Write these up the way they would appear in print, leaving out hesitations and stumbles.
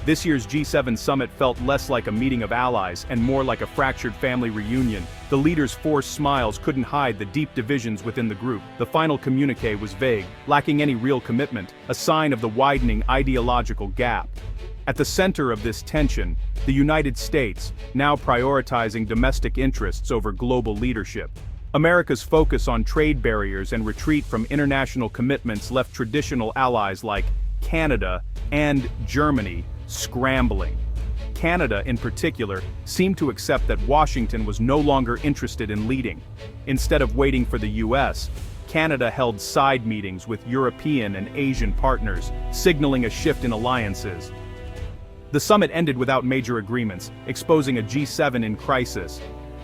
This year's G7 summit felt less like a meeting of allies and more like a fractured family reunion. The leaders' forced smiles couldn't hide the deep divisions within the group. The final communiqué was vague, lacking any real commitment, a sign of the widening ideological gap. At the center of this tension, the United States, now prioritizing domestic interests over global leadership. America's focus on trade barriers and retreat from international commitments left traditional allies like Canada and Germany scrambling. Canada, in particular, seemed to accept that Washington was no longer interested in leading. Instead of waiting for the US, Canada held side meetings with European and Asian partners, signaling a shift in alliances. The summit ended without major agreements, exposing a G7 in crisis.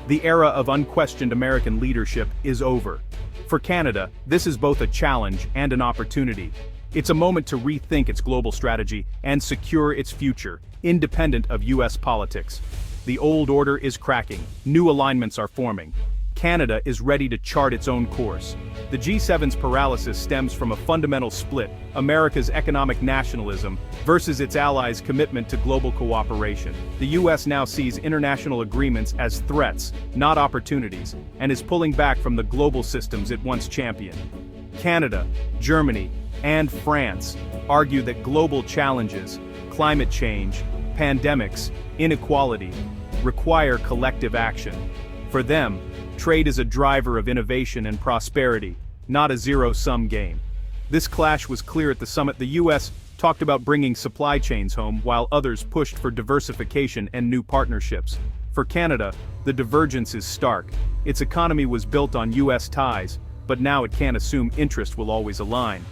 The era of unquestioned American leadership is over. For Canada, this is both a challenge and an opportunity. It's a moment to rethink its global strategy and secure its future, independent of US politics. The old order is cracking, new alignments are forming. Canada is ready to chart its own course. The G7's paralysis stems from a fundamental split, America's economic nationalism versus its allies' commitment to global cooperation. The US now sees international agreements as threats, not opportunities, and is pulling back from the global systems it once championed. Canada, Germany, and France argue that global challenges, climate change, pandemics, inequality, require collective action. For them, trade is a driver of innovation and prosperity, not a zero-sum game. This clash was clear at the summit. The US talked about bringing supply chains home while others pushed for diversification and new partnerships. For Canada, the divergence is stark. Its economy was built on US ties, but now it can't assume interest will always align.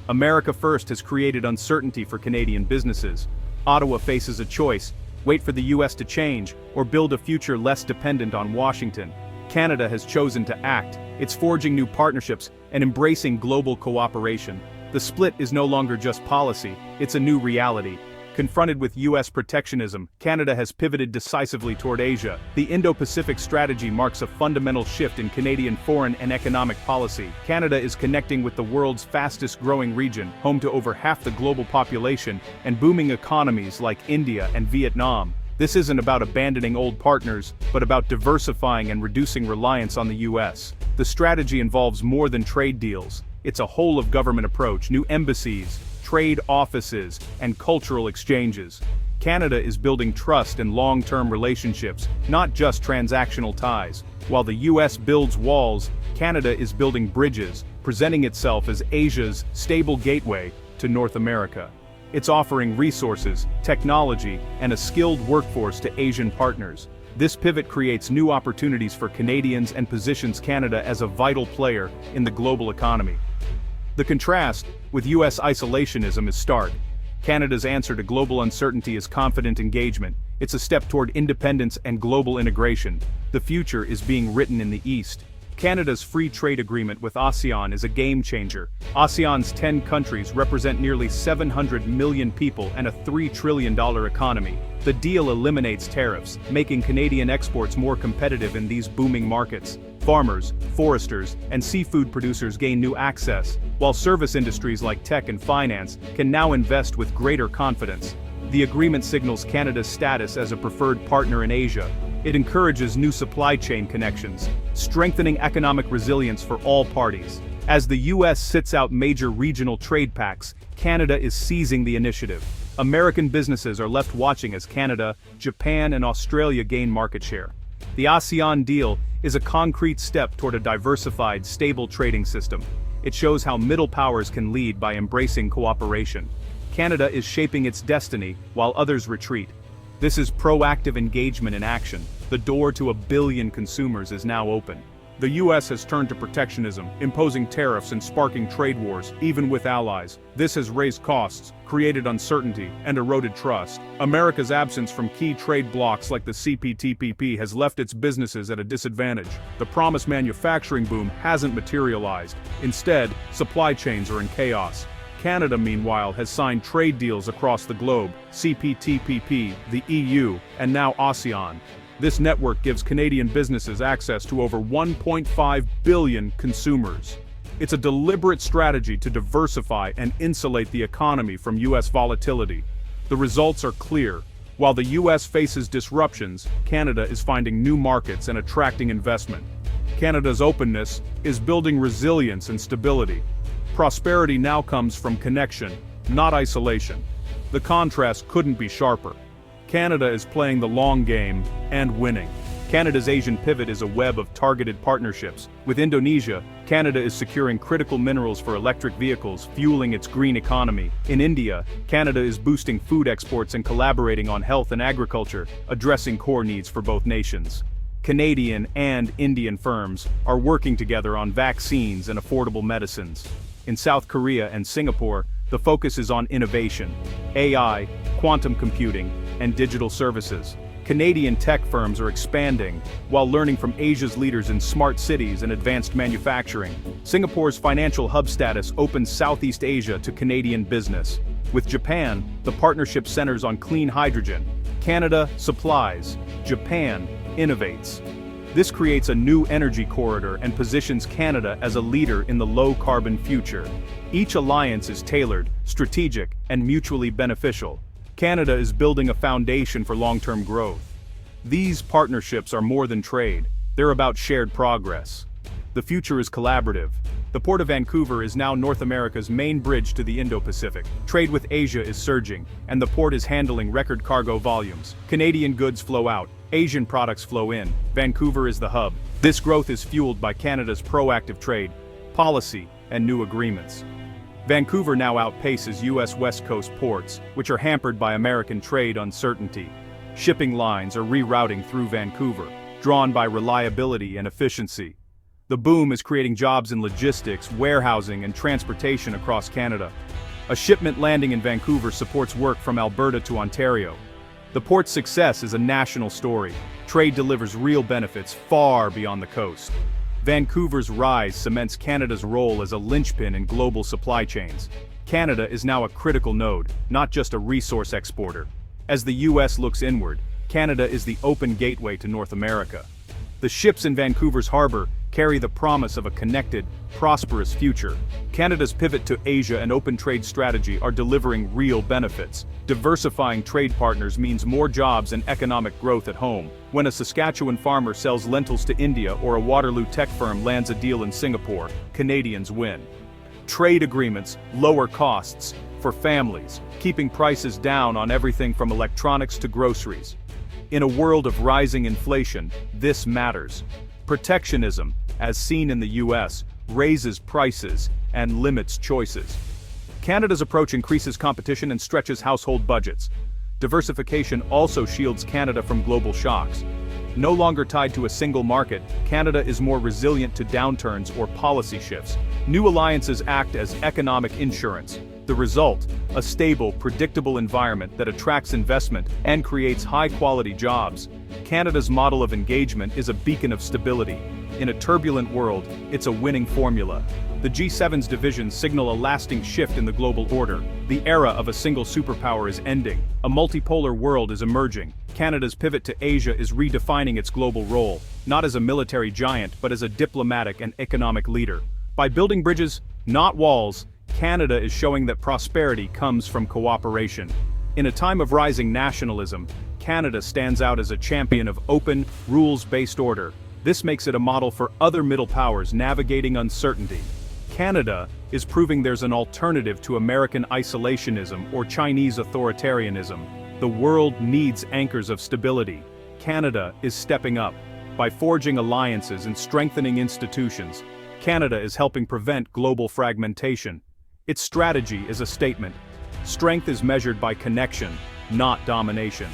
America First has created uncertainty for Canadian businesses. Ottawa faces a choice: wait for the US to change, or build a future less dependent on Washington. Canada has chosen to act. It's forging new partnerships and embracing global cooperation. The split is no longer just policy, it's a new reality. Confronted with US protectionism, Canada has pivoted decisively toward Asia. The Indo-Pacific strategy marks a fundamental shift in Canadian foreign and economic policy. Canada is connecting with the world's fastest-growing region, home to over half the global population, and booming economies like India and Vietnam. This isn't about abandoning old partners, but about diversifying and reducing reliance on the US. The strategy involves more than trade deals. It's a whole-of-government approach: new embassies, trade offices, and cultural exchanges. Canada is building trust and long-term relationships, not just transactional ties. While the US builds walls, Canada is building bridges, presenting itself as Asia's stable gateway to North America. It's offering resources, technology, and a skilled workforce to Asian partners. This pivot creates new opportunities for Canadians and positions Canada as a vital player in the global economy. The contrast with US isolationism is stark. Canada's answer to global uncertainty is confident engagement. It's a step toward independence and global integration. The future is being written in the East. Canada's free trade agreement with ASEAN is a game changer. ASEAN's 10 countries represent nearly 700 million people and a $3 trillion economy. The deal eliminates tariffs, making Canadian exports more competitive in these booming markets. Farmers, foresters, and seafood producers gain new access, while service industries like tech and finance can now invest with greater confidence. The agreement signals Canada's status as a preferred partner in Asia. It encourages new supply chain connections, strengthening economic resilience for all parties. As the US sits out major regional trade pacts, Canada is seizing the initiative. American businesses are left watching as Canada, Japan, and Australia gain market share. The ASEAN deal is a concrete step toward a diversified, stable trading system. It shows how middle powers can lead by embracing cooperation. Canada is shaping its destiny while others retreat. This is proactive engagement in action. The door to 1 billion consumers is now open. The US has turned to protectionism, imposing tariffs and sparking trade wars, even with allies. This has raised costs, created uncertainty, and eroded trust. America's absence from key trade blocs like the CPTPP has left its businesses at a disadvantage. The promised manufacturing boom hasn't materialized. Instead, supply chains are in chaos. Canada, meanwhile, has signed trade deals across the globe: CPTPP, the EU, and now ASEAN. This network gives Canadian businesses access to over 1.5 billion consumers. It's a deliberate strategy to diversify and insulate the economy from US volatility. The results are clear. While the US faces disruptions, Canada is finding new markets and attracting investment. Canada's openness is building resilience and stability. Prosperity now comes from connection, not isolation. The contrast couldn't be sharper. Canada is playing the long game and winning. Canada's Asian pivot is a web of targeted partnerships. With Indonesia, Canada is securing critical minerals for electric vehicles, fueling its green economy. In India, Canada is boosting food exports and collaborating on health and agriculture, addressing core needs for both nations. Canadian and Indian firms are working together on vaccines and affordable medicines. In South Korea and Singapore, the focus is on innovation, AI, quantum computing, and digital services. Canadian tech firms are expanding, while learning from Asia's leaders in smart cities and advanced manufacturing. Singapore's financial hub status opens Southeast Asia to Canadian business. With Japan, the partnership centers on clean hydrogen. Canada supplies, Japan innovates. This creates a new energy corridor and positions Canada as a leader in the low-carbon future. Each alliance is tailored, strategic, and mutually beneficial. Canada is building a foundation for long-term growth. These partnerships are more than trade, they're about shared progress. The future is collaborative. The Port of Vancouver is now North America's main bridge to the Indo-Pacific. Trade with Asia is surging, and the port is handling record cargo volumes. Canadian goods flow out, Asian products flow in. Vancouver is the hub. This growth is fueled by Canada's proactive trade, policy, and new agreements. Vancouver now outpaces U.S. West Coast ports, which are hampered by American trade uncertainty. Shipping lines are rerouting through Vancouver, drawn by reliability and efficiency. The boom is creating jobs in logistics, warehousing, and transportation across Canada. A shipment landing in Vancouver supports work from Alberta to Ontario. The port's success is a national story. Trade delivers real benefits far beyond the coast. Vancouver's rise cements Canada's role as a linchpin in global supply chains. Canada is now a critical node, not just a resource exporter. As the U.S. looks inward, Canada is the open gateway to North America. The ships in Vancouver's harbor carry the promise of a connected, prosperous future. Canada's pivot to Asia and open trade strategy are delivering real benefits. Diversifying trade partners means more jobs and economic growth at home. When a Saskatchewan farmer sells lentils to India or a Waterloo tech firm lands a deal in Singapore, Canadians win. Trade agreements lower costs for families, keeping prices down on everything from electronics to groceries. In a world of rising inflation, this matters. Protectionism, as seen in the US, raises prices and limits choices. Canada's approach increases competition and stretches household budgets. Diversification also shields Canada from global shocks. No longer tied to a single market, Canada is more resilient to downturns or policy shifts. New alliances act as economic insurance. The result, a stable, predictable environment that attracts investment and creates high-quality jobs. Canada's model of engagement is a beacon of stability. In a turbulent world, it's a winning formula. The G7's divisions signal a lasting shift in the global order. The era of a single superpower is ending. A multipolar world is emerging. Canada's pivot to Asia is redefining its global role, not as a military giant but as a diplomatic and economic leader. By building bridges, not walls, Canada is showing that prosperity comes from cooperation. In a time of rising nationalism, Canada stands out as a champion of open, rules-based order. This makes it a model for other middle powers navigating uncertainty. Canada is proving there's an alternative to American isolationism or Chinese authoritarianism. The world needs anchors of stability. Canada is stepping up. By forging alliances and strengthening institutions, Canada is helping prevent global fragmentation. Its strategy is a statement. Strength is measured by connection, not domination.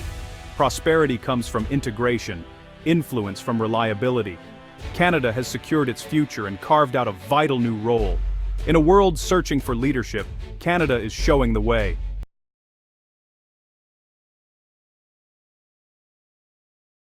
Prosperity comes from integration, influence from reliability. Canada has secured its future and carved out a vital new role. In a world searching for leadership, Canada is showing the way.